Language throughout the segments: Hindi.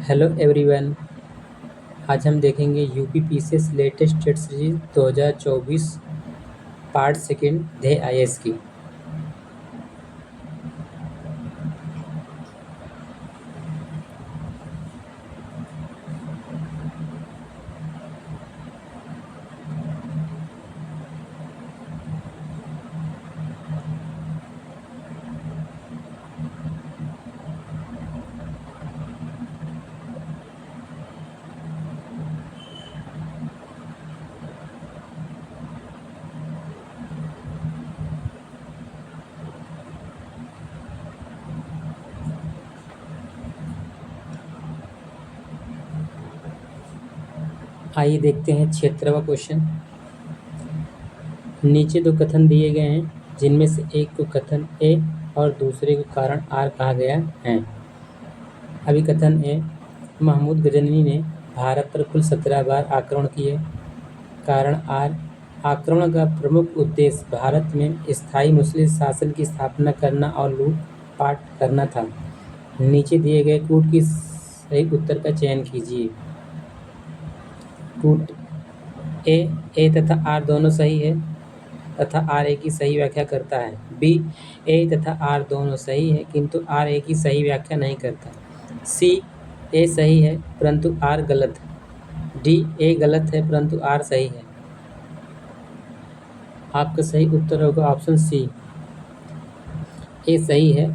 Hello everyone. आज हम देखेंगे यूपीपीसीएस लेटेस्ट टेट series 2024 part second Dhyeya IAS की। आइए देखते हैं 76वां क्वेश्चन। नीचे दो कथन दिए गए हैं जिनमें से एक को कथन ए और दूसरे को कारण आर कहा गया है। अभी कथन ए, महमूद गजनवी ने भारत पर कुल 17 बार आक्रमण किए। कारण आर, आक्रमण का प्रमुख उद्देश्य भारत में स्थायी मुस्लिम शासन की स्थापना करना और लूटपाट करना था। नीचे दिए गए कूट की सही उत्तर का चयन कीजिए। कूट ए तथा आर दोनों सही है तथा आर ए की सही व्याख्या करता है। बी, ए तथा आर दोनों सही है किंतु आर ए की सही व्याख्या नहीं करता। सी, ए सही है परंतु आर गलत। डी, ए गलत है परंतु आर सही है। आपका सही उत्तर होगा ऑप्शन सी, ए सही है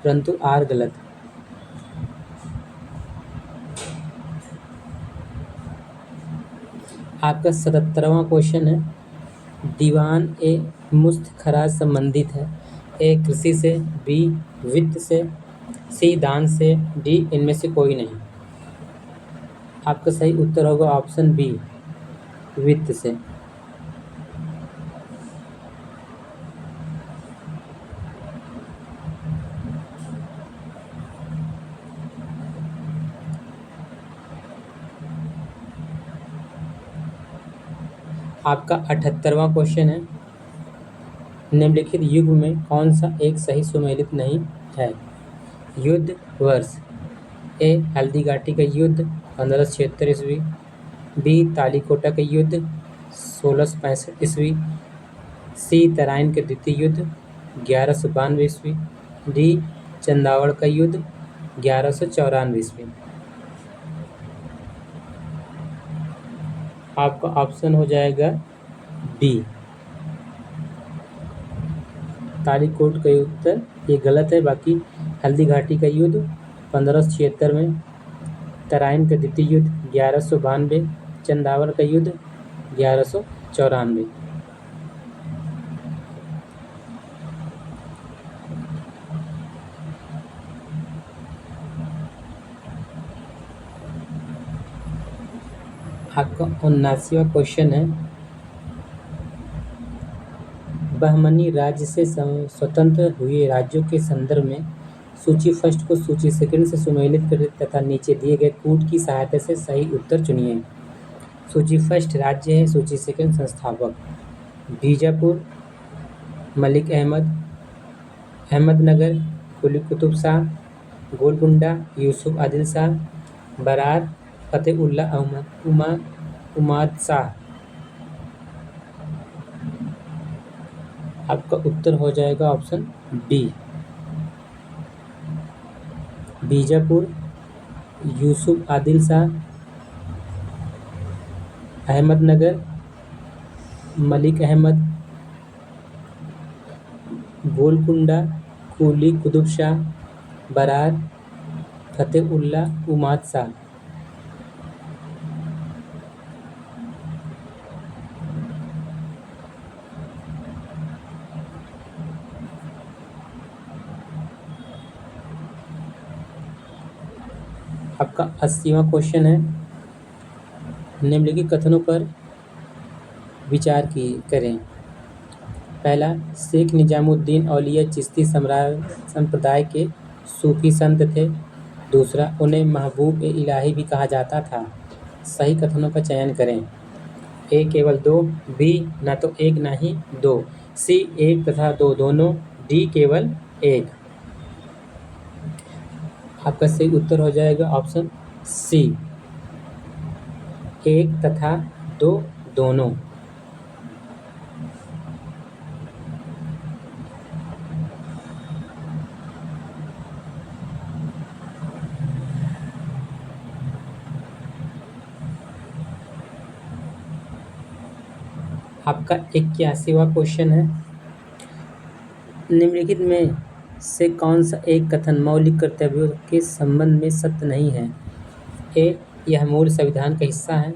परंतु आर गलत। आपका 77वां क्वेश्चन है, दीवान ए मुफ्त खराज संबंधित है। ए कृषि से, बी वित्त से, सी दान से, डी इनमें से कोई नहीं। आपका सही उत्तर होगा ऑप्शन बी, वित्त से। आपका 78वां क्वेश्चन है, निम्नलिखित युग में कौन सा एक सही सुमेलित नहीं है। युद्ध वर्ष, ए हल्दी घाटी का युद्ध 1576 ईस्वी, बी तालीकोटा का युद्ध 1665 ईस्वी, सी तराइन के द्वितीय युद्ध 1192 ईस्वी, डी चंदावड़ का युद्ध 1194 ईस्वी। आपका ऑप्शन हो जाएगा बी, तालीकोट का उत्तर ये गलत है। बाकी हल्दी घाटी का युद्ध 1576 में, तराइन का द्वितीय युद्ध 1192, चंदावड़ का युद्ध 1194। आपका 79वां क्वेश्चन है, बहमनी राज्य से स्वतंत्र हुए राज्यों के संदर्भ में सूची फर्स्ट को सूची सेकंड से सुमेलित करें तथा नीचे दिए गए कूट की सहायता से सही उत्तर चुनिए। सूची फर्स्ट राज्य है, सूची सेकंड संस्थापक बीजापुर, मलिक अहमद, अहमदनगर, कुली कुतुब शाह, गोलकुंडा, यूसुफ आदिल शाह, बरार, फतेहुल्लाह उमाद शाह। आपका उत्तर हो जाएगा ऑप्शन बी, बीजापुर, यूसुफ आदिल शाह, अहमदनगर, मलिक अहमद, गोलकुंडा, कुली कुतुब शाह, बरार, फतेहुल्लाह उमाद शाह। आपका 80वां क्वेश्चन है, निम्नलिखित कथनों पर विचार करें। पहला, शेख निजामुद्दीन औलिया चिश्ती संप्रदाय के सूफी संत थे। दूसरा, उन्हें महबूब ए इलाही भी कहा जाता था। सही कथनों का चयन करें। ए केवल 2, बी ना तो एक ना ही 2, सी 1 तथा 2 दोनों, डी केवल 1। आपका सही उत्तर हो जाएगा ऑप्शन सी एक तथा दो दोनों। आपका 81वां क्वेश्चन है, निम्नलिखित में से कौन सा एक कथन मौलिक कर्तव्यों के संबंध में सत्य नहीं है? ए, यह मूल संविधान का हिस्सा है।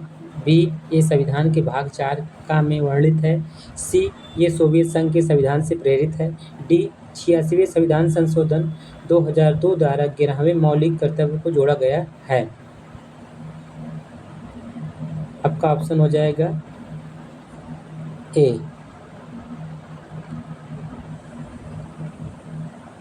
बी, ये संविधान के भाग 4 का में वर्णित है। सी, ये सोवियत संघ के संविधान से प्रेरित है। डी, 86वें संविधान संशोधन 2002 द्वारा 11वें मौलिक कर्तव्य को जोड़ा गया है। आपका ऑप्शन हो जाएगा ए।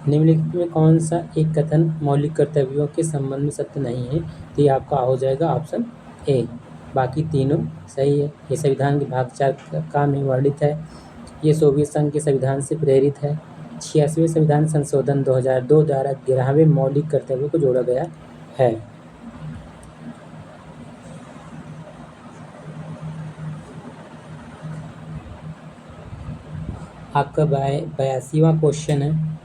निम्नलिखित में कौन सा एक कथन मौलिक कर्तव्यों के संबंध में सत्य नहीं है? तो ये आपका हो जाएगा ऑप्शन ए। बाकी तीनों सही है। ये संविधान के भाग 4 का में वर्णित है। ये सोवियत संघ के संविधान से प्रेरित है। 86वें संविधान संशोधन 2002 द्वारा 11वें मौलिक कर्तव्यों को जोड़ा गया है। आपका 82वां क्वेश्चन है,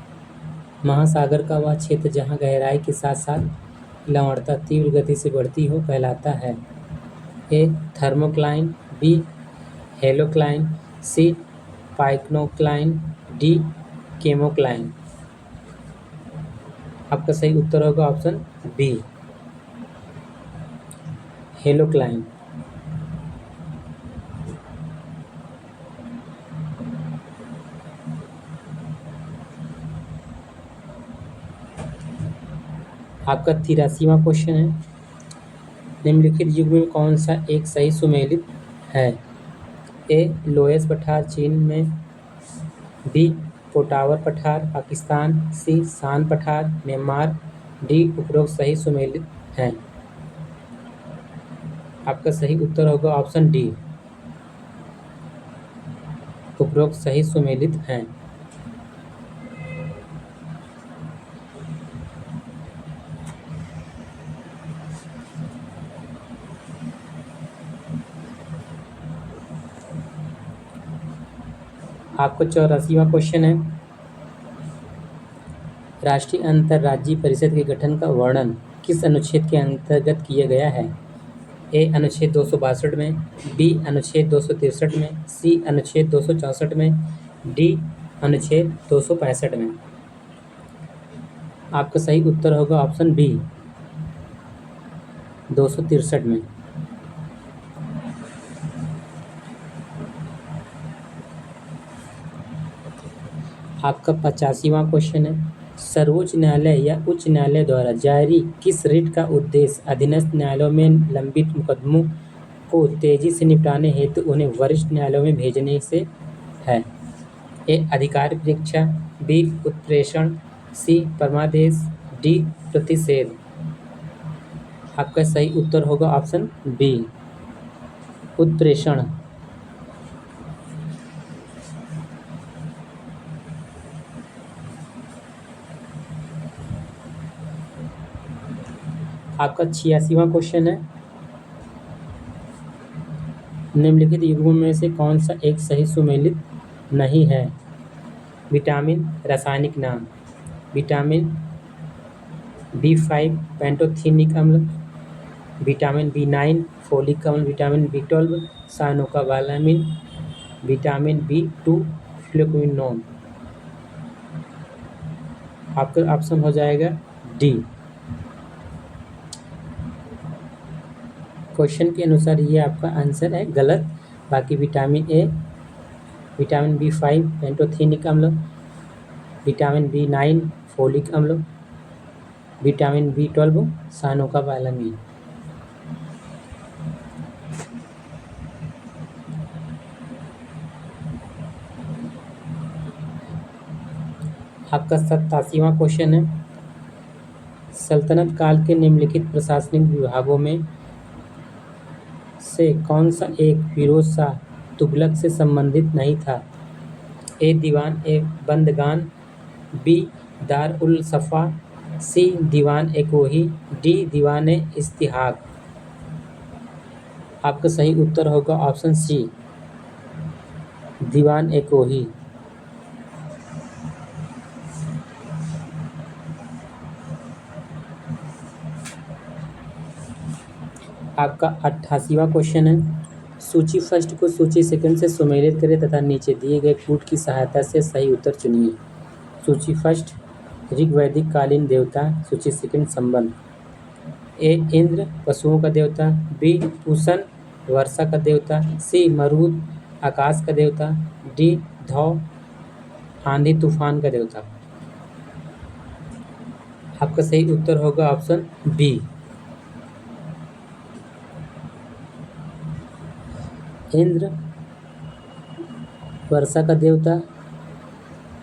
महासागर का वह क्षेत्र जहाँ गहराई के साथ साथ लवणता तीव्र गति से बढ़ती हो कहलाता है। ए, थर्मोक्लाइन। बी, हेलोक्लाइन। सी, पाइक्नोक्लाइन। डी, केमोक्लाइन। आपका सही उत्तर होगा ऑप्शन बी, हेलोक्लाइन। आपका 83वां क्वेश्चन है, निम्नलिखित युग में कौन सा एक सही सुमेलित है? ए, लोयस पठार चीन में। बी, पोटावर पठार पाकिस्तान। सी, सान पठार म्यांमार। डी, उपरोक्त सही सुमेलित है। आपका सही उत्तर होगा ऑप्शन डी, उपरोक्त सही सुमेलित हैं। आपका 84वां क्वेश्चन है, राष्ट्रीय अंतर्राज्यीय परिषद के गठन का वर्णन किस अनुच्छेद के अंतर्गत किया गया है? ए, अनुच्छेद 262 में। बी, अनुच्छेद 263 में। सी, अनुच्छेद 264 में। डी, अनुच्छेद 265 में। आपका सही उत्तर होगा ऑप्शन बी, 263 में। आपका 85वां क्वेश्चन है, सर्वोच्च न्यायालय या उच्च न्यायालय द्वारा जारी किस रिट का उद्देश्य अधीनस्थ न्यायालयों में लंबित मुकदमों को तेजी से निपटाने हेतु उन्हें वरिष्ठ न्यायालयों में भेजने से है? ए, अधिकार परीक्षा। बी, उत्प्रेषण। सी, परमादेश। डी, प्रतिषेध। आपका सही उत्तर होगा ऑप्शन बी, उत्प्रेषण। आपका 86वां क्वेश्चन है, निम्नलिखित युग्मों में से कौन सा एक सही सुमेलित नहीं है? विटामिन रासायनिक नाम, विटामिन B5 पैंटोथेनिक अम्ल, विटामिन B9 फोलिक अम्ल, vitamin B12 cyanocobalamin, vitamin B2 फ्लुकोविनोन। आपका ऑप्शन हो जाएगा डी। क्वेश्चन के अनुसार ये आपका आंसर है गलत। बाकी vitamin A, vitamin B5 pantothenic अम्ल, विटामिन B9 फोलिक अम्ल, विटामिन B12 साइनोकोबालामिन। आपका 87वां क्वेश्चन है, सल्तनत काल के निम्नलिखित प्रशासनिक विभागों में से कौन सा एक फिरोज शाह तुगलक से संबंधित नहीं था? ए, दीवान ए बंदगान। बी, दार उल सफ़ा। सी दीवान ए कोही, डी दीवान ए इस्तिहाक। आपका सही उत्तर होगा ऑप्शन सी दीवान ए कोही। आपका 88वां क्वेश्चन है, सूची फर्स्ट को सूची सेकंड से सुमेलित करें तथा नीचे दिए गए कूट की सहायता से सही उत्तर चुनिए। सूची फर्स्ट ऋग्वैदिक कालीन देवता, सूची सेकंड संबंध। ए इंद्र पशुओं का देवता, बी पूषण वर्षा का देवता, सी मरुद आकाश का देवता, डी धौ आंधी तूफान का देवता। आपका सही उत्तर होगा ऑप्शन बी इंद्र वर्षा का देवता,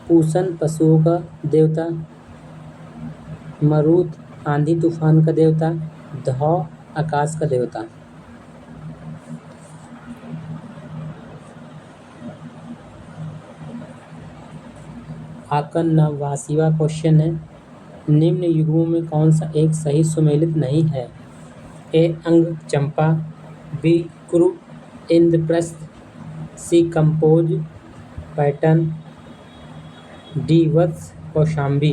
पूषण पशुओं का देवता, मरुद आंधी तूफान का देवता, धौ आकाश का देवता। आपका 89वां क्वेश्चन है, निम्न युग्मों में कौन सा एक सही सुमेलित नहीं है। ए अंग चंपा, बी कुरु इंद्रप्रस्थ, सी कंपोज पैटर्न, डी वत्स कौशाम्बी।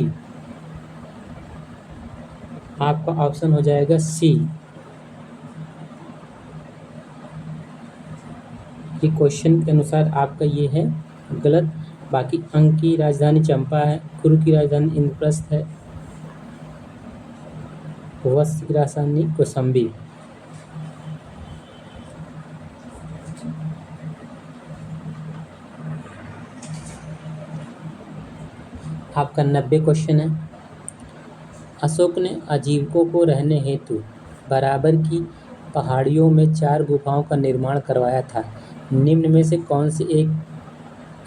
आपका ऑप्शन हो जाएगा सी। ये क्वेश्चन के अनुसार आपका ये है गलत। बाकी अंग की राजधानी चंपा है, कुरु की राजधानी इंद्रप्रस्थ है, वत्स की राजधानी कौशाम्बी। आपका 90 क्वेश्चन है, अशोक ने आजीविकों को रहने हेतु बराबर की पहाड़ियों में 4 गुफाओं का निर्माण करवाया था। निम्न में से कौन सी एक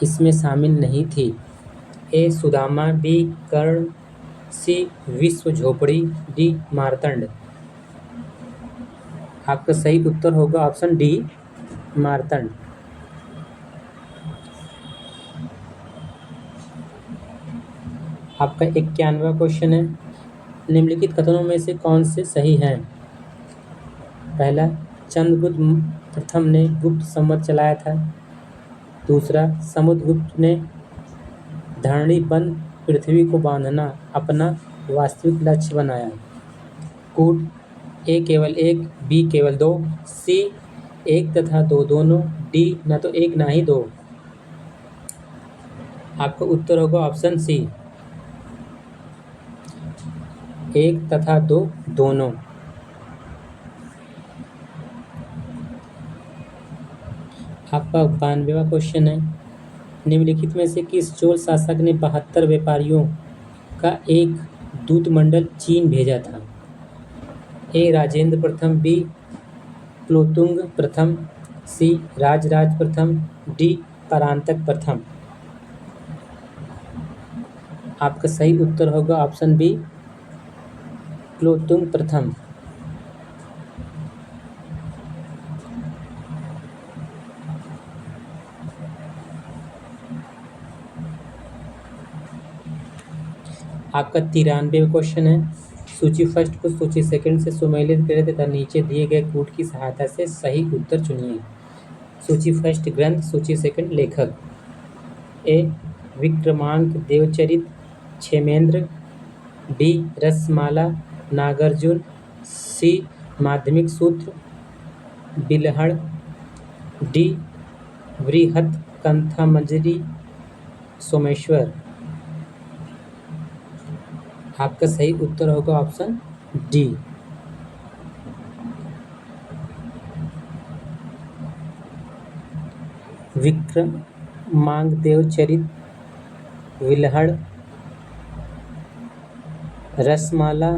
इसमें शामिल नहीं थी। ए सुदामा, बी कर्ण, सी विश्व झोपड़ी, डी मार्तंड। आपका सही उत्तर होगा ऑप्शन डी मार्तंड। आपका 91वां क्वेश्चन है, निम्नलिखित कथनों में से कौन से सही हैं। पहला, चंद्रगुप्त प्रथम ने गुप्त संवत चलाया था। दूसरा, समुद्रगुप्त ने धरणी बंद पृथ्वी को बांधना अपना वास्तविक लक्ष्य बनाया। कूट ए केवल एक, बी केवल 2, सी एक तथा 2 दोनों, डी न तो एक ना ही 2। आपका उत्तर होगा ऑप्शन सी एक तथा 2 दोनों। आपका 92वां क्वेश्चन है, निम्नलिखित में से किस चोल शासक ने 72 व्यापारियों का एक दूत मंडल चीन भेजा था। ए राजेंद्र प्रथम, बी कुलोत्तुंग प्रथम, सी राजराज प्रथम, डी परांतक प्रथम। आपका सही उत्तर होगा ऑप्शन बी कुलोत्तुंग प्रथम। आपका 93वां क्वेश्चन है, सूची फर्स्ट को सूची सेकंड से सुमेलित करें तथा नीचे दिए गए कूट की सहायता से सही उत्तर चुनिए। सूची फर्स्ट ग्रंथ, सूची सेकंड लेखक। ए विक्रमांक देवचरित क्षेमेंद्र, बी रसमाला नागार्जुन, सी माध्यमिक सूत्र बिल्हड़, डी बृहत्कंथामंजरी सोमेश्वर। आपका सही उत्तर होगा ऑप्शन डी विक्रमांक देवचरित, बिल्हड़, रसमाला,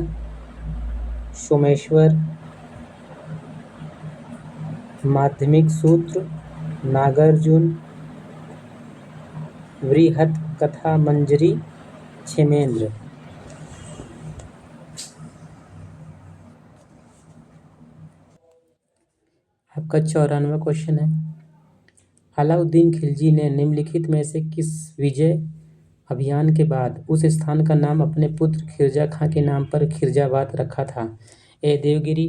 सोमेश्वर, माध्यमिक सूत्र, नागार्जुन, बृहत्कथामंजरी, क्षेमेंद्र। आपका 94वां क्वेश्चन है, अलाउद्दीन खिलजी ने निम्नलिखित में से किस विजय अभियान के बाद उस स्थान का नाम अपने पुत्र खिरजा खां के नाम पर खिरजाबाद रखा था? ए देवगिरी,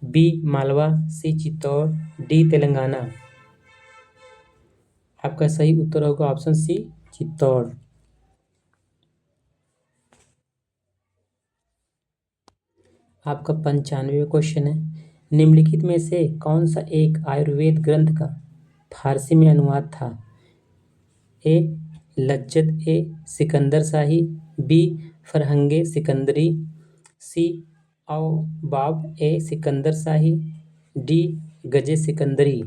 बी मालवा, सी चित्तौड़, डी तेलंगाना। आपका सही उत्तर होगा ऑप्शन सी चित्तौड़। आपका 95वां क्वेश्चन है, निम्नलिखित में से कौन सा एक आयुर्वेद ग्रंथ का फारसी में अनुवाद था? ए लज्जत ए सिकंदर शाही, बी फरहंगे सिकंदरी, सी औबाब ए सिकंदर शाही, डी गजे सिकंदरी।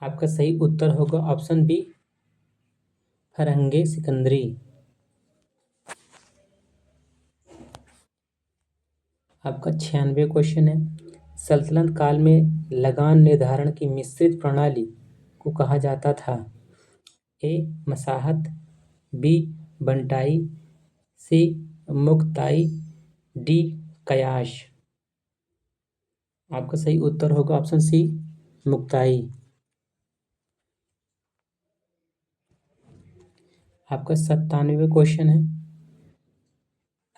आपका सही उत्तर होगा ऑप्शन बी फरहंगे सिकंदरी। आपका 96वां क्वेश्चन है, सल्तनत काल में लगान निर्धारण की मिश्रित प्रणाली को कहा जाता था? ए मसाहत, बी बंटाई, सी मुक्ताई, डी कयाश। आपका सही उत्तर होगा ऑप्शन सी मुक्ताई। आपका 97वां क्वेश्चन है,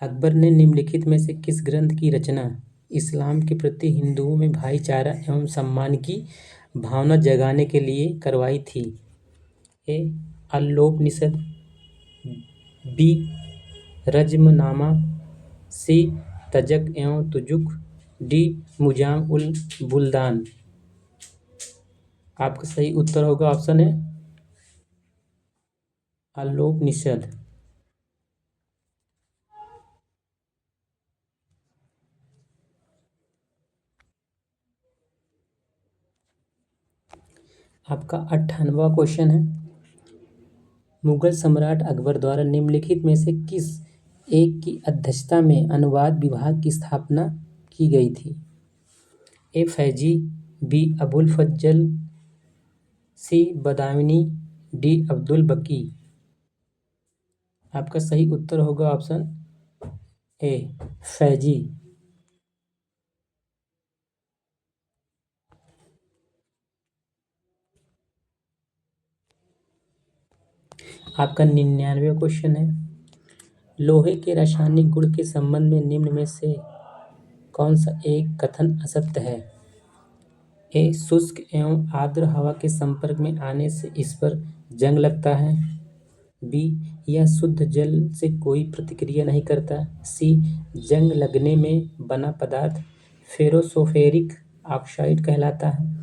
अकबर ने निम्नलिखित में से किस ग्रंथ की रचना इस्लाम के प्रति हिंदुओं में भाईचारा एवं सम्मान की भावना जगाने के लिए करवाई थी? ए अल्लोपनिषद, बी रज्मनामा, सी तजक एवं तुजुक, डी मुजाम उल बुल्दान। आपका सही उत्तर होगा ऑप्शन है अल्लोपनिषद। आपका 98वां क्वेश्चन है, मुगल सम्राट अकबर द्वारा निम्नलिखित में से किस एक की अध्यक्षता में अनुवाद विभाग की स्थापना की गई थी? ए फैजी, बी अबुल फज्जल, सी बदायूनी, डी अब्दुल बकी। आपका सही उत्तर होगा ऑप्शन ए फैजी। आपका 99वां क्वेश्चन है, लोहे के रासायनिक गुण के संबंध में निम्न में से कौन सा एक कथन असत्य है? ए शुष्क एवं आर्द्र हवा के संपर्क में आने से इस पर जंग लगता है, बी यह शुद्ध जल से कोई प्रतिक्रिया नहीं करता, सी जंग लगने में बना पदार्थ फेरोसोफेरिक ऑक्साइड कहलाता है,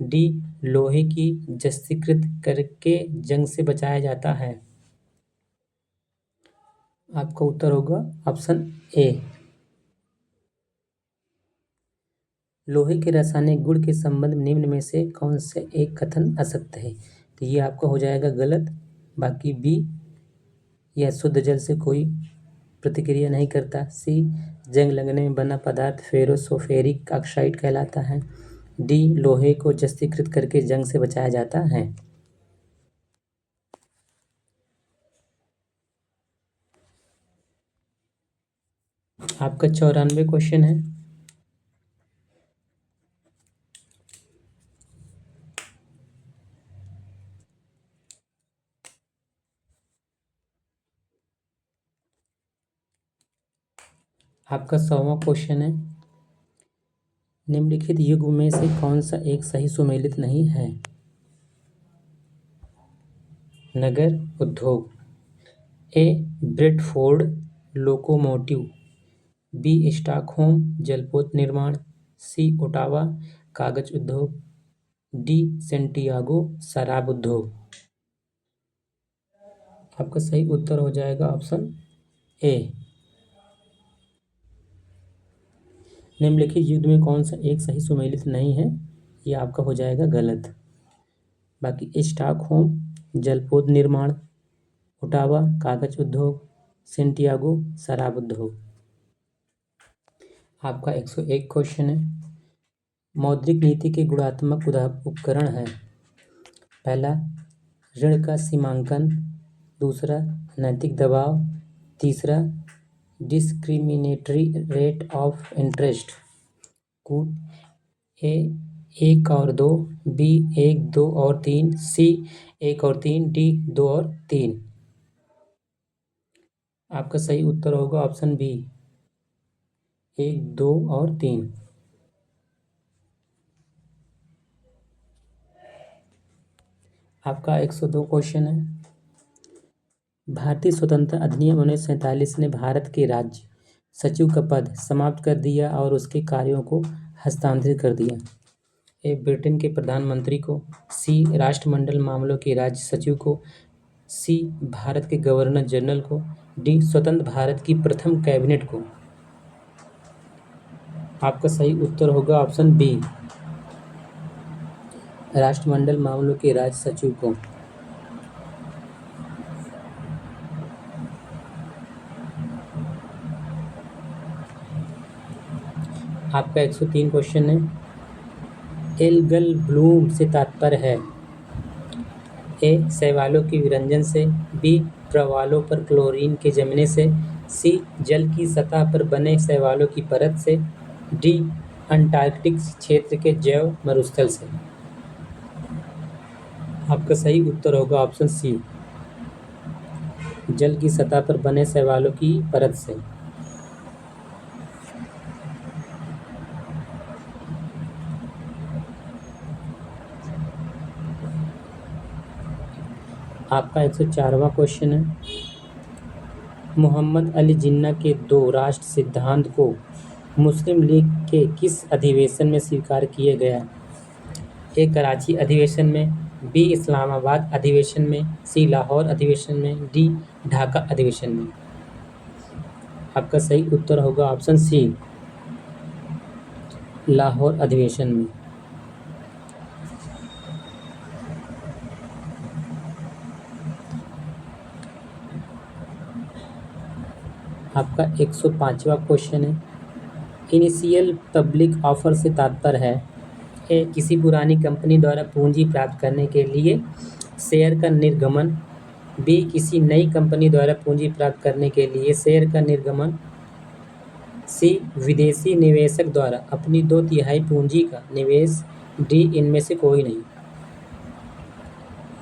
डी लोहे की जस्तीकृत करके जंग से बचाया जाता है। आपका उत्तर होगा ऑप्शन ए। लोहे के रासायनिक गुण के संबंध में निम्न में से कौन से एक कथन असत्य है? तो ये आपका हो जाएगा गलत। बाकी बी यह शुद्ध जल से कोई प्रतिक्रिया नहीं करता, सी जंग लगने में बना पदार्थ फेरोसोफेरिक ऑक्साइड कहलाता है, डी लोहे को जस्तीकृत करके जंग से बचाया जाता है। आपका 94वां क्वेश्चन है, आपका 100वां क्वेश्चन है, निम्नलिखित युग में से कौन सा एक सही सुमेलित नहीं है? नगर उद्योग, ए ब्रेडफोर्ड लोकोमोटिव, बी स्टॉकहोम जलपोत निर्माण, सी ओटावा कागज उद्योग, डी सेंटियागो शराब उद्योग। आपका सही उत्तर हो जाएगा ऑप्शन ए। निम्नलिखित युद्ध में कौन सा एक सही सुमेलित नहीं है? ये आपका हो जाएगा गलत। बाकी स्टॉकहोम जलपोत निर्माण, ओटावा कागज उद्योग, सेंटियागो शराब उद्योग। आपका 101 क्वेश्चन है, मौद्रिक नीति के गुणात्मक उपकरण हैं। पहला ऋण का सीमांकन, दूसरा नैतिक दबाव, तीसरा डिस्क्रिमिनेटरी रेट ऑफ इंटरेस्ट। कूट ए 1 और 2, बी 1 2 और 3, सी 1 और 3, डी 2 और 3। आपका सही उत्तर होगा ऑप्शन बी 1, 2 और 3। आपका 102 क्वेश्चन है। भारतीय स्वतंत्रता अधिनियम 1947 ने भारत के राज्य सचिव का पद समाप्त कर दिया और उसके कार्यों को हस्तांतरित कर दिया। ए ब्रिटेन के प्रधानमंत्री को, सी राष्ट्रमंडल मामलों के राज्य सचिव को, सी भारत के गवर्नर जनरल को, डी स्वतंत्र भारत की प्रथम कैबिनेट को। आपका सही उत्तर होगा ऑप्शन बी राष्ट्रमंडल मामलों के राज्य सचिव को। आपका 103 क्वेश्चन है। एल्गल ब्लूम से तात्पर्य है ए शैवालों के विरंजन से, बी प्रवालों पर क्लोरीन के जमने से, सी जल की सतह पर बने शैवालों की परत से, डी अंटार्कटिक क्षेत्र के जैव मरुस्थल से। आपका सही उत्तर होगा ऑप्शन सी जल की सतह पर बने शैवालों की परत से। आपका 104वां क्वेश्चन है। मोहम्मद अली जिन्ना के 2 राष्ट्र सिद्धांत को मुस्लिम लीग के किस अधिवेशन में स्वीकार किया गया? ए कराची अधिवेशन में, बी इस्लामाबाद अधिवेशन में, सी लाहौर अधिवेशन में, डी ढाका अधिवेशन में। आपका सही उत्तर होगा ऑप्शन सी लाहौर अधिवेशन में। आपका 105वां क्वेश्चन है। इनिशियल पब्लिक ऑफर से तात्पर्य है ए किसी पुरानी कंपनी द्वारा पूंजी प्राप्त करने के लिए शेयर का निर्गमन, बी किसी नई कंपनी द्वारा पूंजी प्राप्त करने के लिए शेयर का निर्गमन, सी विदेशी निवेशक द्वारा अपनी 2/3 पूंजी का निवेश, डी इनमें से कोई नहीं।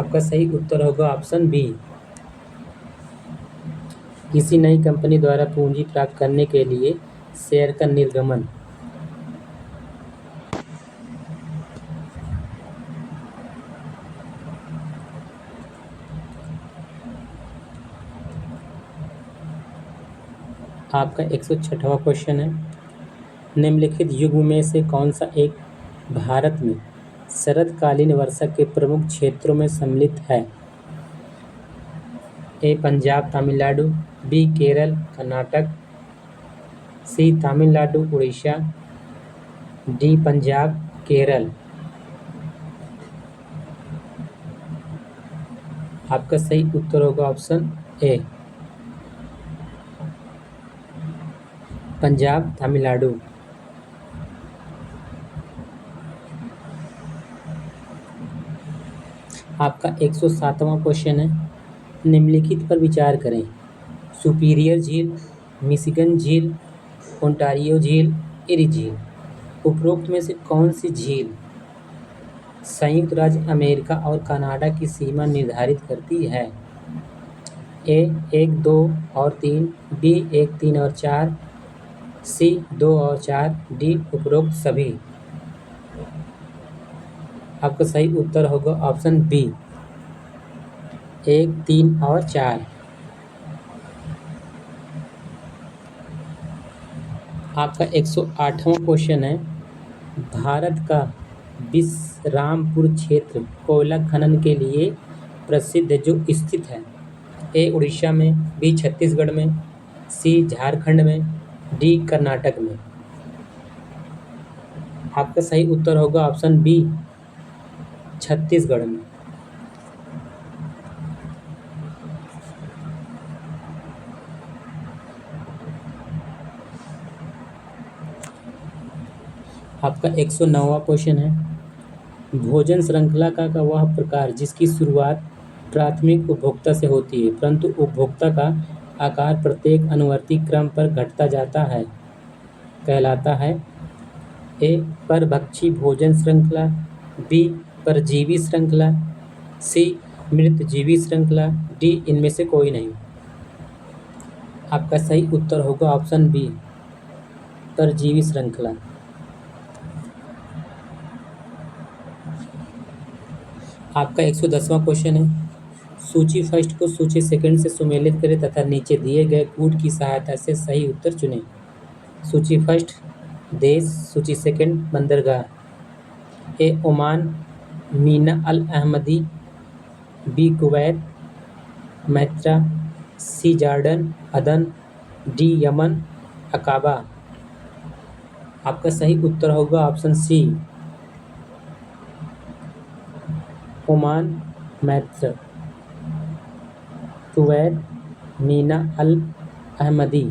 आपका सही उत्तर होगा ऑप्शन बी किसी नई कंपनी द्वारा पूंजी प्राप्त करने के लिए शेयर का निर्गमन। आपका 106वां क्वेश्चन है। निम्नलिखित युग में से कौन सा एक भारत में शरतकालीन वर्षा के प्रमुख क्षेत्रों में सम्मिलित है? ए पंजाब तमिलनाडु, बी केरल कर्नाटक, सी तमिलनाडु उड़ीसा, डी पंजाब केरल। आपका सही उत्तर होगा ऑप्शन ए पंजाब तमिलनाडु। आपका 107वां क्वेश्चन है। निम्नलिखित पर विचार करें। सुपीरियर झील, मिशिगन झील, ओंटारियो झील, एरी झील। उपरोक्त में से कौन सी झील संयुक्त राज्य अमेरिका और कनाडा की सीमा निर्धारित करती है? ए 1, 2 और 3, बी 1, 3 और 4, सी 2 और 4, डी उपरोक्त सभी। आपका सही उत्तर होगा ऑप्शन बी 1, 3 और 4। आपका 108वां क्वेश्चन है। भारत का विश्रामपुर क्षेत्र कोयला खनन के लिए प्रसिद्ध जो स्थित है? ए उड़ीसा में, बी छत्तीसगढ़ में, सी झारखंड में, डी कर्नाटक में। आपका सही उत्तर होगा ऑप्शन बी छत्तीसगढ़ में। आपका 109वां क्वेश्चन है। भोजन श्रृंखला का वह प्रकार जिसकी शुरुआत प्राथमिक उपभोक्ता से होती है परंतु उपभोक्ता का आकार प्रत्येक अनुवर्ती क्रम पर घटता जाता है कहलाता है? ए परभक्षी भोजन श्रृंखला, बी परजीवी श्रृंखला, सी मृतजीवी श्रृंखला, डी इनमें से कोई नहीं। आपका सही उत्तर होगा ऑप्शन बी, परजीवी श्रृंखला। आपका 110वां क्वेश्चन है, सूची फर्स्ट को सूची सेकंड से सुमेलित करें तथा नीचे दिए गए कूट की सहायता से सही उत्तर चुनें। सूची फर्स्ट देश, सूची सेकंड बंदरगाह। A Oman, Mina Al Ahmadi, B Kuwait, Matrah, C Jordan, Aden, D Yemen, Aqaba. आपका सही उत्तर होगा option C, Oman, Matrah, Kuwait, Mina Al Ahmadi,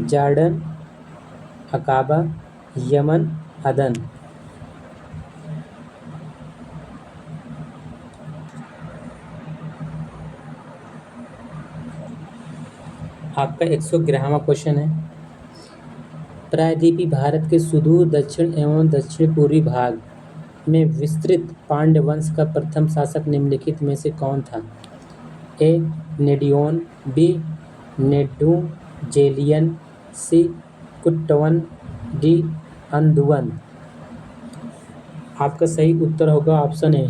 Jordan, Aqaba, Yemen, Aden. आपका 111वां क्वेश्चन है, प्रायद्वीपीय भारत के सुदूर दक्षिण एवं दक्षिण पूर्वी भाग में विस्तृत पांड्य वंश का प्रथम शासक निम्नलिखित में से कौन था? ए नेडियोन, बी नेडुंजेलियन, सी कुट्टवन, डी अंदुवन। आपका सही उत्तर होगा ऑप्शन ए,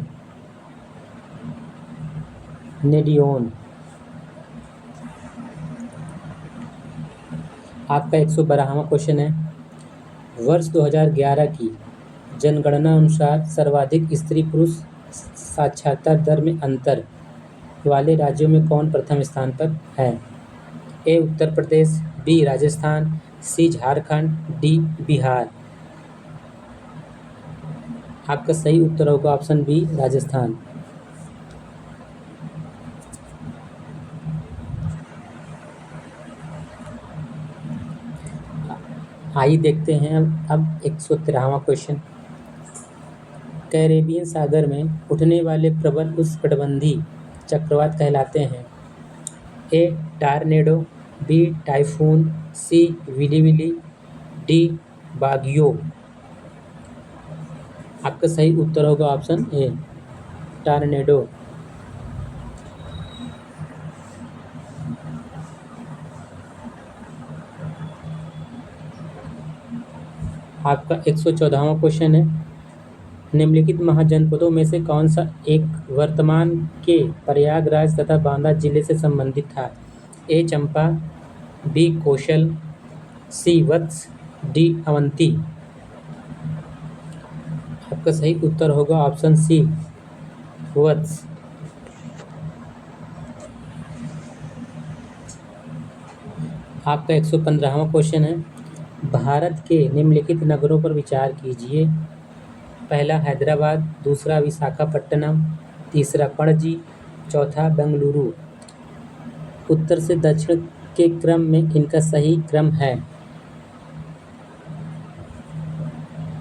नेडियोन। आपका 112वां क्वेश्चन है, वर्ष 2011 की जनगणना अनुसार सर्वाधिक स्त्री पुरुष साक्षरता दर में अंतर वाले राज्यों में कौन प्रथम स्थान पर है? ए उत्तर प्रदेश, बी राजस्थान, सी झारखंड, डी बिहार। आपका सही उत्तर होगा ऑप्शन बी, राजस्थान। आइए देखते हैं अब 113वां क्वेश्चन, कैरेबियन सागर में उठने वाले प्रबल उष्णकटिबंधीय चक्रवात कहलाते हैं? ए टॉर्नेडो, बी टाइफून, सी विली, डी बागियो। आपका सही उत्तर होगा ऑप्शन ए, टॉर्नेडो। आपका 114वां क्वेश्चन है, निम्नलिखित महाजनपदों में से कौन सा एक वर्तमान के प्रयागराज तथा बांदा जिले से संबंधित था? ए चंपा, बी कौशल, सी वत्स, डी अवंती। आपका सही उत्तर होगा ऑप्शन सी, वत्स। आपका 115वां क्वेश्चन है, भारत के निम्नलिखित नगरों पर विचार कीजिए। पहला हैदराबाद, दूसरा विशाखापट्टनम, तीसरा पणजी, चौथा बेंगलुरु। उत्तर से दक्षिण के क्रम में इनका सही क्रम है।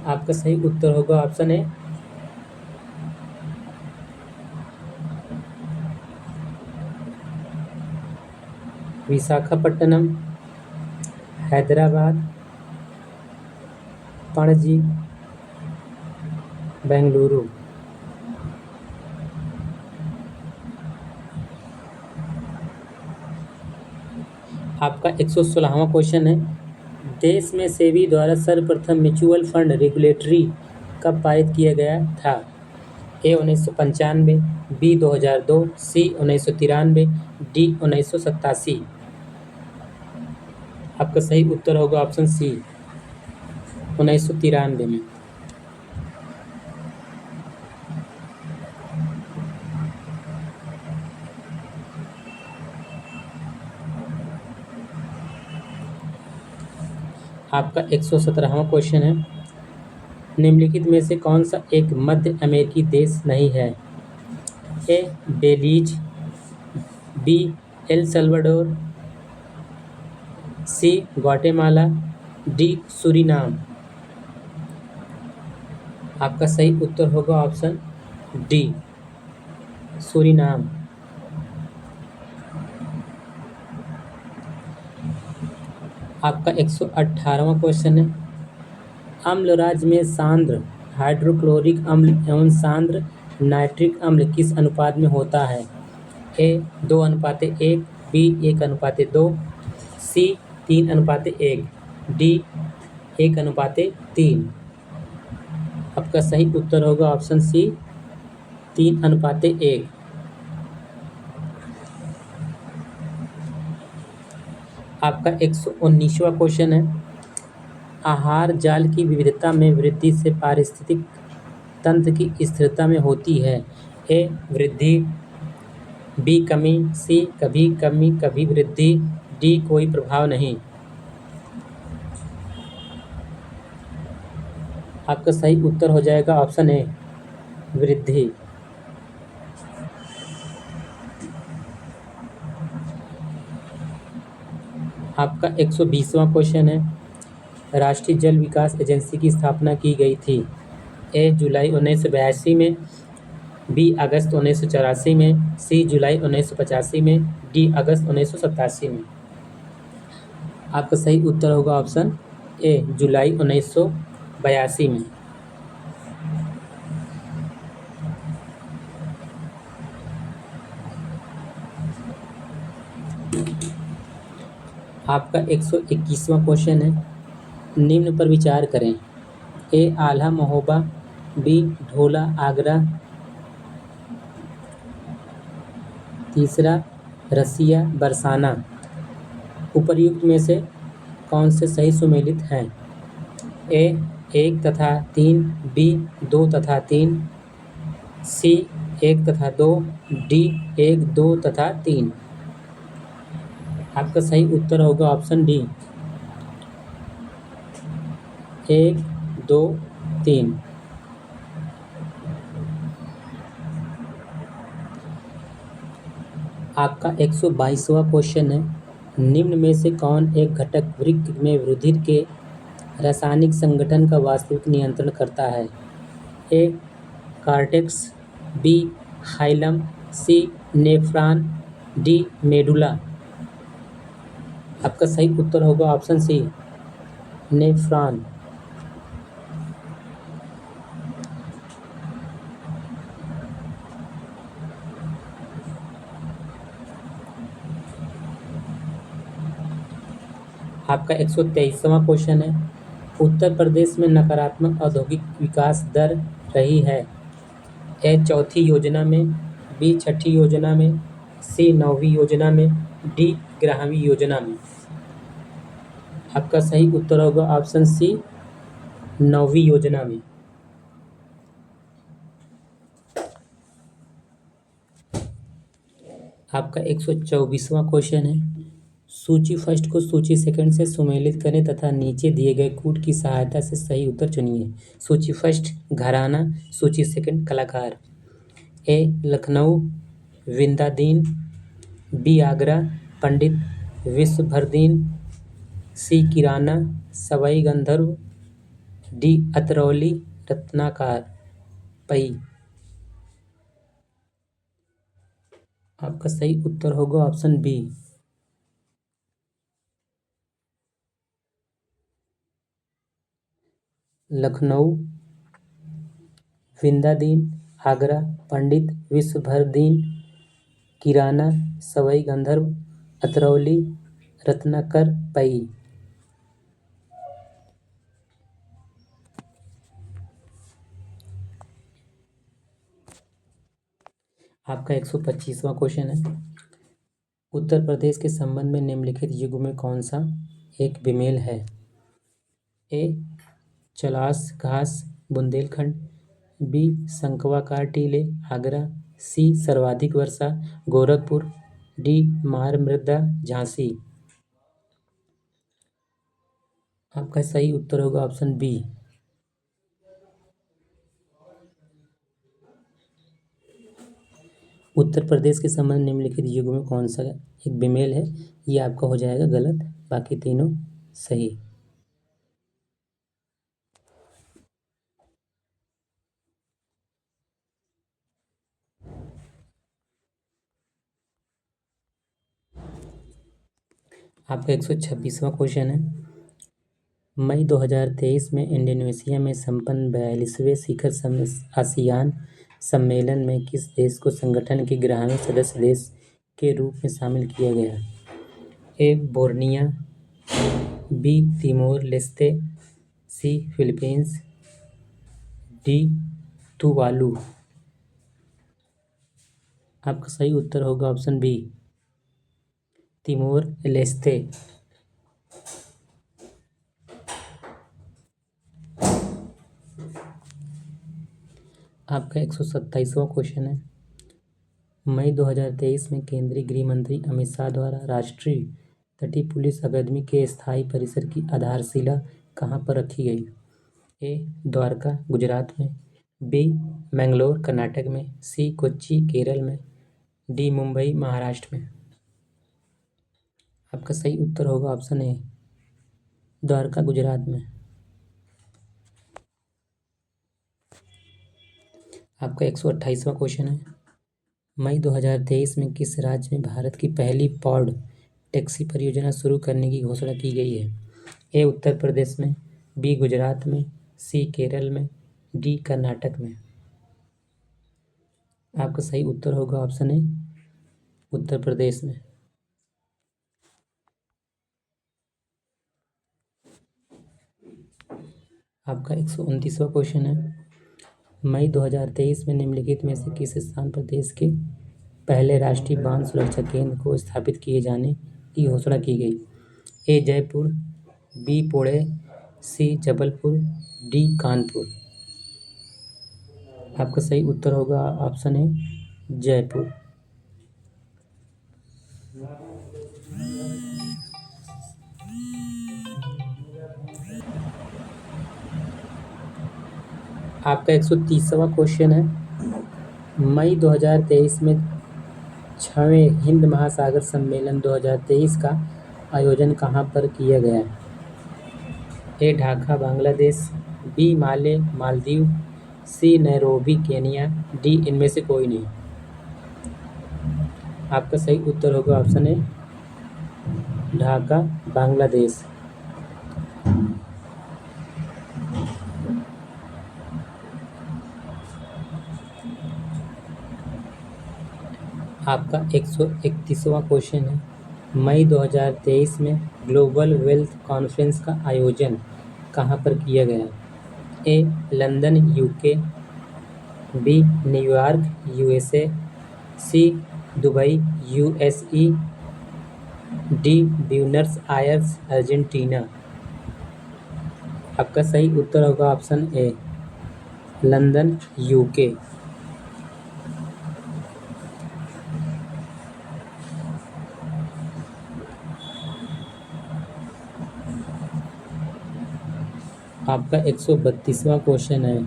आपका सही उत्तर होगा ऑप्शन ए, विशाखापट्टनम, हैदराबाद, पणजी, बेंगलुरु। आपका 116वां क्वेश्चन है, देश में सेबी द्वारा सर्वप्रथम म्यूचुअल फंड रेगुलेटरी कब पारित किया गया था? ए 1995, बी 2002, सी 1993, डी 1987। आपका सही उत्तर होगा ऑप्शन सी, 1993 में। आपका 117वां क्वेश्चन है, निम्नलिखित में से कौन सा एक मध्य अमेरिकी देश नहीं है? ए बेलीज, बी एल सल्वाडोर, सी ग्वाटेमाला, डी सूरीनाम। आपका सही उत्तर होगा ऑप्शन डी, सूरीनाम। आपका 118वां क्वेश्चन है, अम्ल राज्य में सांद्र हाइड्रोक्लोरिक अम्ल एवं सांद्र नाइट्रिक अम्ल किस अनुपात में होता है? ए 2:1, बी 1:2, सी 3:1, डी 1:3। आपका सही उत्तर होगा ऑप्शन सी 3:1। आपका 119वां क्वेश्चन है, आहार जाल की विविधता में वृद्धि से पारिस्थितिक तंत्र की स्थिरता में होती है। ए वृद्धि, बी कमी, सी कभी कमी कभी वृद्धि, डी कोई प्रभाव नहीं। आपका सही उत्तर हो जाएगा ऑप्शन ए वृद्धि। आपका 120वां क्वेश्चन है, राष्ट्रीय जल विकास एजेंसी की स्थापना की गई थी। ए जुलाई 1982 में, बी अगस्त 1984 में, सी जुलाई 1985 में, डी अगस्त 1987 में। आपका सही उत्तर होगा ऑप्शन ए जुलाई 1982 में। आपका 121वां क्वेश्चन है, निम्न पर विचार करें। ए आल्हा महोबा, बी ढोला आगरा, तीसरा रसिया बरसाना। उपर्युक्त में से कौन से सही सुमेलित हैं? ए 1 तथा 3, बी 2 तथा 3, सी 1 तथा 2, डी 1, 2 तथा 3। आपका सही उत्तर होगा ऑप्शन डी 1, 2, 3। आपका 122वां क्वेश्चन है, निम्न में से कौन एक घटक वृक्क में वृद्धि के रासायनिक संगठन का वास्तविक नियंत्रण करता है? ए कार्टेक्स, बी हाइलम, सी नेफ्रॉन, डी मेडुला। आपका सही उत्तर होगा ऑप्शन सी नेफ्रॉन। आपका 123वां क्वेश्चन है, उत्तर प्रदेश में नकारात्मक औद्योगिक विकास दर रही है। ए चौथी योजना में, बी छठी योजना में, सी 9वीं योजना में, डी 11वीं योजना में। आपका सही उत्तर होगा ऑप्शन सी 9वीं योजना में। आपका 124वां क्वेश्चन है, सूची फर्स्ट को सूची सेकंड से सुमेलित करें तथा नीचे दिए गए कूट की सहायता से सही उत्तर चुनिए। सूची फर्स्ट घराना, सूची सेकंड कलाकार। ए लखनऊ विंदादीन, बी आगरा पंडित विश्वभरदीन, सी किराना सवाई गंधर्व, डी अतरौली रत्नाकर पई। आपका सही उत्तर होगा ऑप्शन बी लखनऊ विंदादीन, आगरा पंडित विश्वभरदीन, किराना सवाई गंधर्व, अतरौली रत्नाकर पई। आपका 125वां क्वेश्चन है, उत्तर प्रदेश के संबंध में निम्नलिखित युग में कौन सा एक बेमेल है? ए चलास घास बुंदेलखंड, बी संकवाकार टीले आगरा, सी सर्वाधिक वर्षा गोरखपुर, डी मार मृदा झांसी। आपका सही उत्तर होगा ऑप्शन बी उत्तर प्रदेश के संबंध निम्नलिखित युग में कौन सा एक बेमेल है? ये आपका हो जाएगा गलत, बाकी तीनों सही। आपका 126वां क्वेश्चन है, मई 2023 में इंडोनेशिया में संपन्न 42वें शिखर आसियान सम्मेलन में किस देश को संगठन के 11वें सदस्य देश के रूप में शामिल किया गया? ए बोर्निया, बी तिमोर लेस्ते, सी फिलीपींस, डी तुवालू। आपका सही उत्तर होगा ऑप्शन बी तिमोर लेस्ते। आपका 127वां क्वेश्चन है, मई 2023 में केंद्रीय गृह मंत्री अमित शाह द्वारा राष्ट्रीय तटीय पुलिस अकादमी के स्थायी परिसर की आधारशिला कहाँ पर रखी गई? ए द्वारका गुजरात में, बी मैंगलोर कर्नाटक में, सी कोच्चि केरल में, डी मुंबई महाराष्ट्र में। आपका सही उत्तर होगा ऑप्शन ए द्वारका गुजरात में। आपका 128वां क्वेश्चन है, मई 2023 में किस राज्य में भारत की पहली पॉड टैक्सी परियोजना शुरू करने की घोषणा की गई है? ए उत्तर प्रदेश में, बी गुजरात में, सी केरल में, डी कर्नाटक में। आपका सही उत्तर होगा ऑप्शन ए उत्तर प्रदेश में। आपका 129वां क्वेश्चन है, मई 2023 में निम्नलिखित में से किस स्थान पर देश के पहले राष्ट्रीय बांध सुरक्षा केंद्र को स्थापित किए जाने की घोषणा की गई? ए जयपुर, बी पुणे, सी जबलपुर, डी कानपुर। आपका सही उत्तर होगा ऑप्शन ए जयपुर। आपका 130वां क्वेश्चन है, मई 2023 में 6वें हिंद महासागर सम्मेलन 2023 का आयोजन कहाँ पर किया गया? ए ढाका बांग्लादेश, बी माले मालदीव, सी नैरोबी केनिया, डी इनमें से कोई नहीं। आपका सही उत्तर होगा ऑप्शन ए ढाका बांग्लादेश। आपका 131वां क्वेश्चन है, मई 2023 में ग्लोबल वेल्थ कॉन्फ्रेंस का आयोजन कहाँ पर किया गया? A London UK, B New York USA, C Dubai UAE, D Buenos Aires Argentina. आपका सही उत्तर होगा ऑप्शन ए लंदन यूके। आपका 132वां क्वेश्चन है,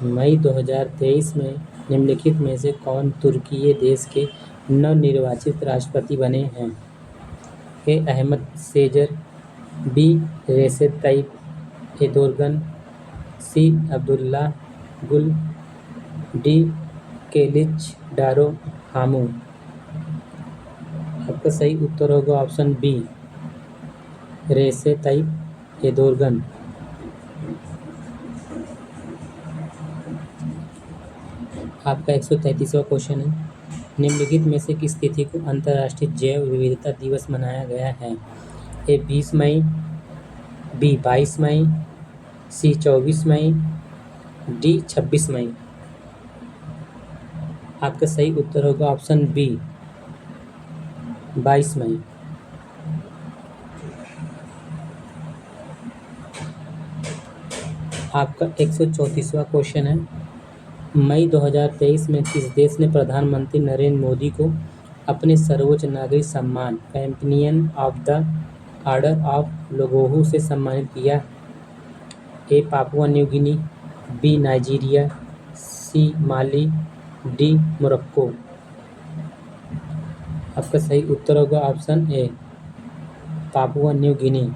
मई 2023 में निम्नलिखित में से कौन तुर्की देश के नवनिर्वाचित राष्ट्रपति बने हैं? A Ahmet Sezer, B Recep Tayyip Erdogan, C Abdullah Gul, D Kilicdaroglu. आपका सही उत्तर होगा option B Recep Tayyip Erdogan. आपका 133वां क्वेश्चन है, निम्नलिखित में से किस तिथि को अंतर्राष्ट्रीय जैव विविधता दिवस मनाया गया है? ए 20 मई, बी 22 मई, सी 24 मई, डी 26 मई। आपका सही उत्तर होगा ऑप्शन बी 22 मई। आपका 134वां क्वेश्चन है, मई 2023 में किस देश ने प्रधानमंत्री नरेंद्र मोदी को अपने सर्वोच्च नागरिक सम्मान companion of the order of Logohu से सम्मानित किया? A Papua New Guinea, B Nigeria, C Mali, D Morocco. आपका सही उत्तर होगा option A Papua New Guinea.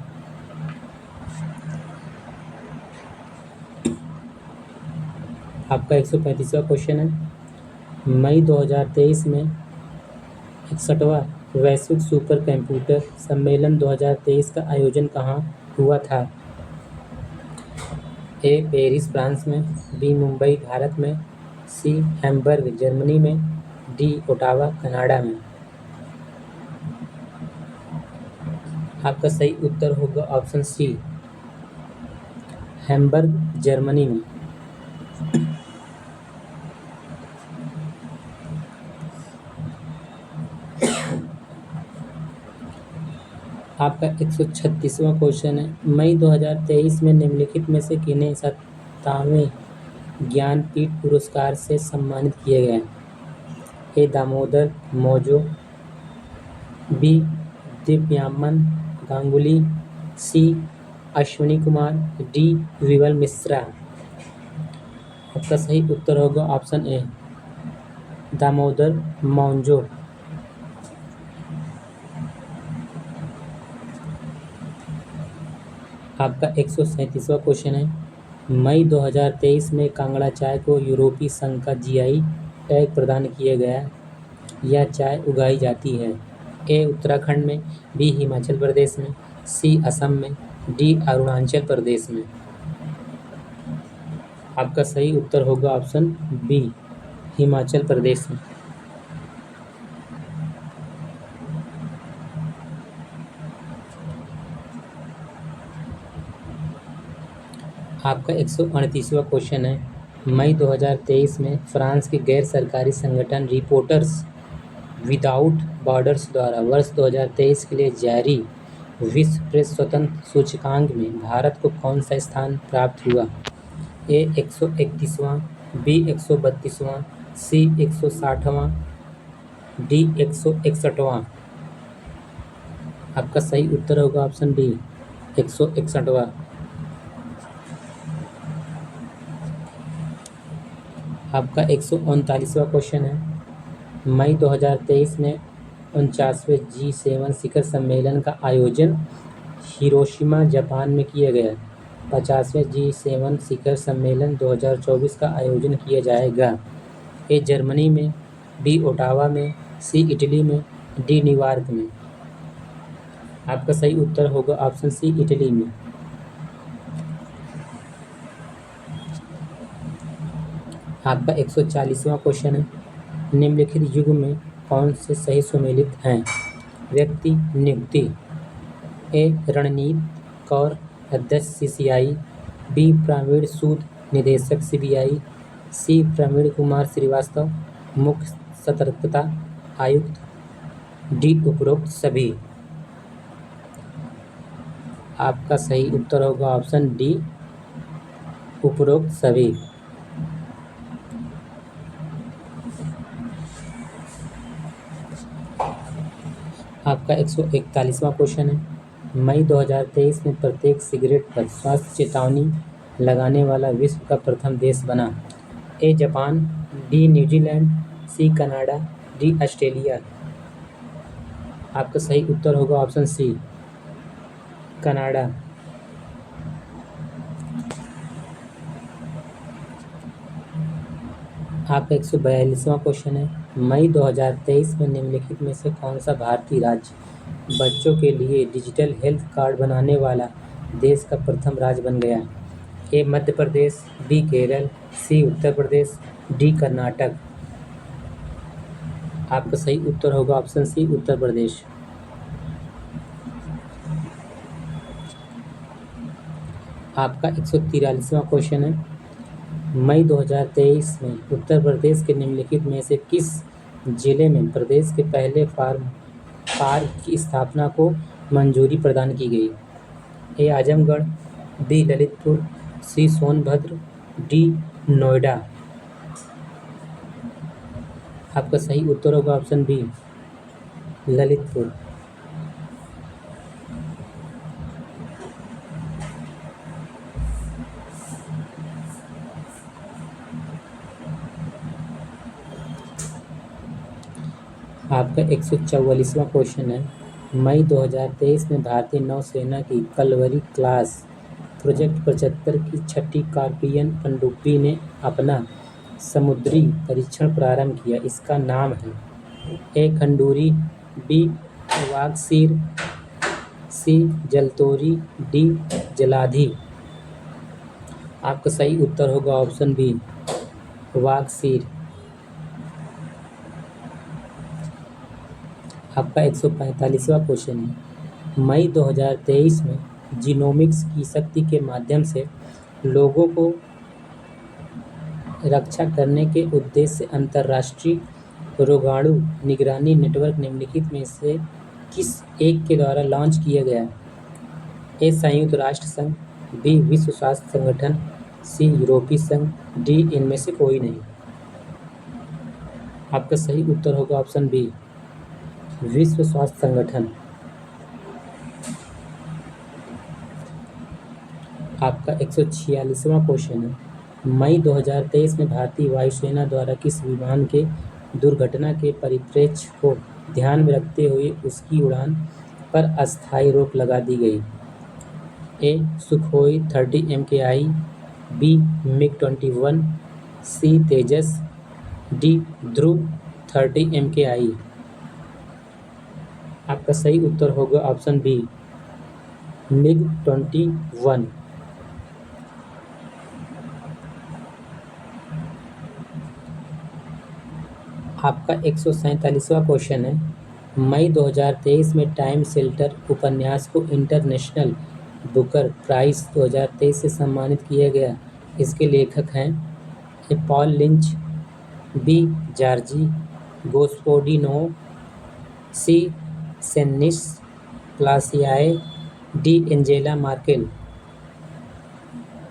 आपका 135वां क्वेश्चन है, मई 2023 में 61वां वैश्विक सुपर कंप्यूटर सम्मेलन 2023 का आयोजन कहाँ हुआ था? ए पेरिस फ्रांस में, बी मुंबई भारत में, सी हैम्बर्ग जर्मनी में, डी ओटावा कनाडा में। आपका सही उत्तर होगा ऑप्शन सी, हैम्बर्ग, जर्मनी में। आपका 136वां क्वेश्चन है, मई 2023 में निम्नलिखित में से किन्हें 57वें ज्ञानपीठ पुरस्कार से सम्मानित किए गए? ए दामोदर मौजो, बी दिव्यामन गांगुली, सी अश्विनी कुमार, डी विमल मिश्रा। आपका सही उत्तर होगा ऑप्शन ए, दामोदर मौजो। आपका 137वां क्वेश्चन है, मई 2023 में कांगड़ा चाय को यूरोपीय संघ का जीआई टैग प्रदान किया गया। यह चाय उगाई जाती है ए उत्तराखंड में, बी हिमाचल प्रदेश में, सी असम में, डी अरुणाचल प्रदेश में। आपका सही उत्तर होगा ऑप्शन बी, हिमाचल प्रदेश में। आपका 138वां क्वेश्चन है, मई 2023 में फ्रांस के गैर सरकारी संगठन रिपोर्टर्स विदाउट बॉर्डर्स द्वारा वर्ष 2023 के लिए जारी विश्व प्रेस स्वतंत्रता सूचकांक में भारत को कौन सा स्थान प्राप्त हुआ? ए 131वां, बी 132वां, सी 160वां, डी 161वां। आपका सही उत्तर होगा ऑप्शन डी, 161वां। आपका 139वां क्वेश्चन है, मई 2023 में 49वें G7 शिखर सम्मेलन का आयोजन हिरोशिमा जापान में किया गया। 50वें G7 शिखर सम्मेलन 2024 का आयोजन किया जाएगा ए जर्मनी में, बी ओटावा में, सी इटली में, डी न्यूयॉर्क में। आपका सही उत्तर होगा ऑप्शन सी, इटली में। आपका 140वां क्वेश्चन है, निम्नलिखित युग में कौन से सही सुमेलित हैं? व्यक्ति नियुक्ति, ए रणनीत कौर अध्यक्ष CCI, बी प्रवीण सूद निदेशक CBI, सी प्रवीण कुमार श्रीवास्तव मुख्य सतर्कता आयुक्त, डी उपरोक्त सभी। आपका सही उत्तर होगा ऑप्शन डी, उपरोक्त सभी। आपका 141वां क्वेश्चन है, मई 2023 में प्रत्येक सिगरेट पर स्वास्थ्य चेतावनी लगाने वाला विश्व का प्रथम देश बना। A Japan, D New Zealand, C Canada, D Australia. आपका सही उत्तर होगा ऑप्शन सी, कनाडा। आपका 142वां क्वेश्चन है, मई 2023 में निम्नलिखित में से कौन सा भारतीय राज्य बच्चों के लिए डिजिटल हेल्थ कार्ड बनाने वाला देश का प्रथम राज्य बन गया? ए मध्य प्रदेश, बी केरल, सी उत्तर प्रदेश, डी कर्नाटक। आपका सही उत्तर होगा ऑप्शन सी, उत्तर प्रदेश। आपका 143वां क्वेश्चन है, मई 2023 में उत्तर प्रदेश के निम्नलिखित में से किस जिले में प्रदेश के पहले फार्म पार्क की स्थापना को मंजूरी प्रदान की गई? ए आजमगढ़, बी ललितपुर, सी सोनभद्र, डी नोएडा। आपका सही उत्तर होगा ऑप्शन बी, ललितपुर। आपका 144वां क्वेश्चन है, मई 2023 में भारतीय नौसेना की कलवरी क्लास प्रोजेक्ट 75 की छठी कार्पियन पनडुब्बी ने अपना समुद्री परीक्षण प्रारंभ किया। इसका नाम है ए खंडूरी, बी वागसीर, सी जलतोरी, डी जलाधी। आपका सही उत्तर होगा ऑप्शन बी, वागसीर। आपका 145वां क्वेश्चन है, मई 2023 में जीनोमिक्स की शक्ति के माध्यम से लोगों को रक्षा करने के उद्देश्य से अंतर्राष्ट्रीय रोगाणु निगरानी नेटवर्क निम्नलिखित में से किस एक के द्वारा लॉन्च किया गया? ए. संयुक्त राष्ट्र संघ, बी. विश्व स्वास्थ्य संगठन, सी. यूरोपीय संघ, डी. इनमें से कोई नहीं। आपका सही उत्तर होगा ऑप्शन बी, विश्व स्वास्थ्य संगठन। आपका 146वां क्वेश्चन है, मई 2023 में भारतीय वायुसेना द्वारा किस विमान के दुर्घटना के परिप्रेक्ष्य को ध्यान में रखते हुए उसकी उड़ान पर अस्थायी रोक लगा दी गई? A. Sukhoi 30 MKI, B. MiG-21, C. Tejas, D. Dhruv 30 MKI। आपका सही उत्तर होगा ऑप्शन बी, MiG-21। आपका 147वां क्वेश्चन है, मई 2023 में टाइम शेल्टर उपन्यास को इंटरनेशनल बुकर प्राइज 2023 से सम्मानित किया गया। इसके लेखक हैं A. Paul Lynch, B. Georgi Gospodinov, C. सेनिस प्लासियाए, डी. Angela Merkel.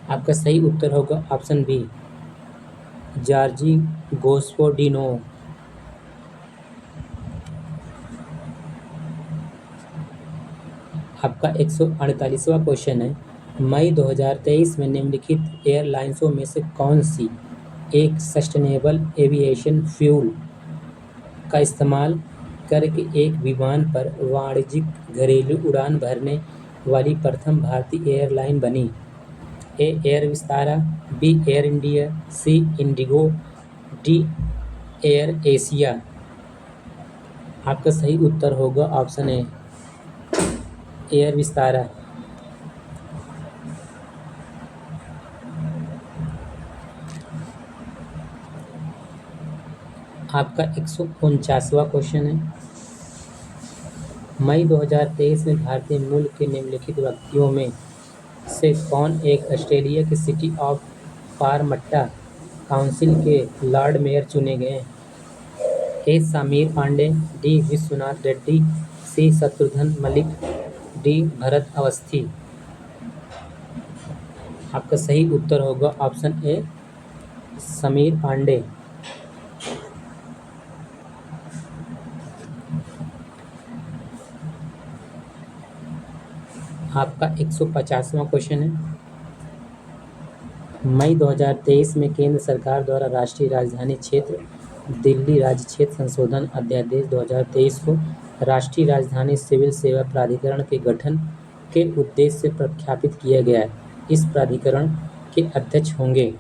आपका सही उत्तर होगा ऑप्शन बी, जॉर्जी गोस्पोडिनो। आपका 148वां क्वेश्चन है, मई 2023 में निम्नलिखित एयरलाइंसों में से कौन सी एक सस्टेनेबल एविएशन फ्यूल का इस्तेमाल करके एक विमान पर वाणिज्यिक घरेलू उड़ान भरने वाली प्रथम भारतीय एयरलाइन बनी? A. Air Vistara, B. Air India, C. IndiGo, D. Air Asia. आपका सही उत्तर होगा ऑप्शन ए, एयर विस्तारा। आपका 149वां क्वेश्चन है, मई 2023 में भारतीय मूल के निम्नलिखित व्यक्तियों में से कौन एक ऑस्ट्रेलिया के सिटी ऑफ पारमट्टा काउंसिल के लॉर्ड मेयर चुने गए? ए. समीर पांडे, डी. विश्वनाथ रेड्डी, सी. शत्रुघ्न मलिक, डी. भरत अवस्थी। आपका सही उत्तर होगा ऑप्शन ए, समीर पांडे। आपका 150वां क्वेश्चन है, मई 2023 में केंद्र सरकार द्वारा राष्ट्रीय राजधानी क्षेत्र दिल्ली राज्य क्षेत्र संशोधन अध्यादेश 2023 को राष्ट्रीय राजधानी सिविल सेवा प्राधिकरण के गठन के उद्देश्य से प्रख्यापित किया गया है। इस प्राधिकरण के अध्यक्ष होंगे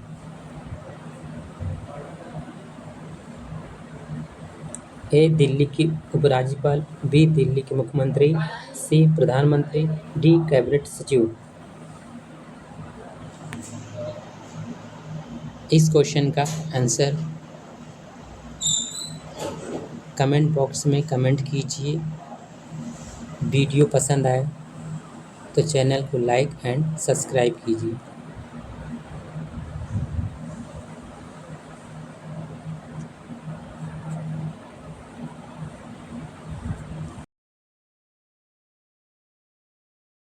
ए. दिल्ली की उपराज्यपाल, बी. दिल्ली के मुख्यमंत्री, सी. प्रधानमंत्री, डी. कैबिनेट सचिव। इस क्वेश्चन का आंसर कमेंट बॉक्स में कमेंट कीजिए। वीडियो पसंद आए तो चैनल को लाइक एंड सब्सक्राइब कीजिए।